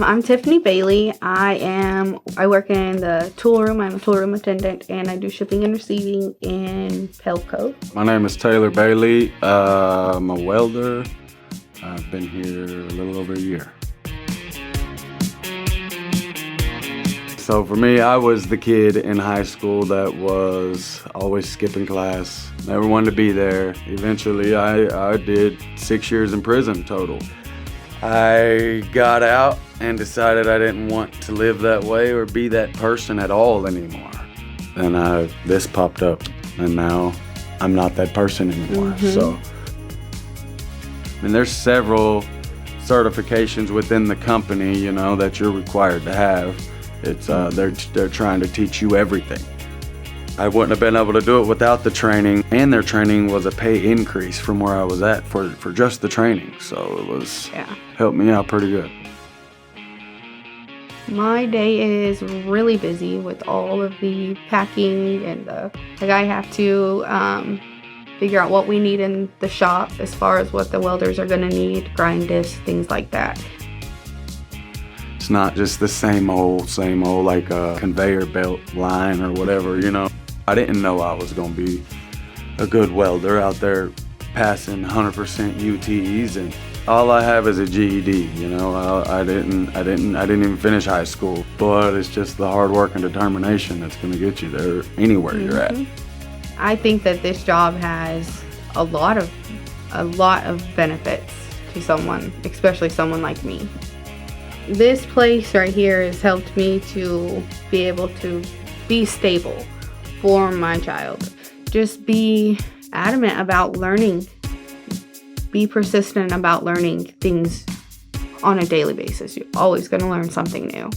I'm Tiffany Bailey. I work in the tool room. I'm a tool room attendant, and I do shipping and receiving in Pelco. My name is Taylor Bailey. I'm a welder. I've been here a little over a year. So for me, I was the kid in high school that was always skipping class, never wanted to be there. Eventually, I did 6 years in prison total. I got out and decided I didn't want to live that way or be that person at all anymore. And this popped up, and now I'm not that person anymore. So, and there's several certifications within the company, you know, that you're required to have. It's they're trying to teach you everything. I wouldn't have been able to do it without the training, and their training was a pay increase from where I was at for just the training. So it was helped me out pretty good. My day is really busy with all of the packing and I have to figure out what we need in the shop as far as what the welders are going to need, grind discs, things like that. It's not just the same old like a conveyor belt line or whatever, you know. I didn't know I was gonna be a good welder out there passing 100% UTs, and all I have is a GED, you know. I didn't even finish high school, but it's just the hard work and determination that's gonna get you there anywhere you're at. I think that this job has a lot of benefits to someone, especially someone like me. This place right here has helped me to be able to be stable for my child. Just be adamant about learning. Be persistent about learning things on a daily basis. You're always going to learn something new.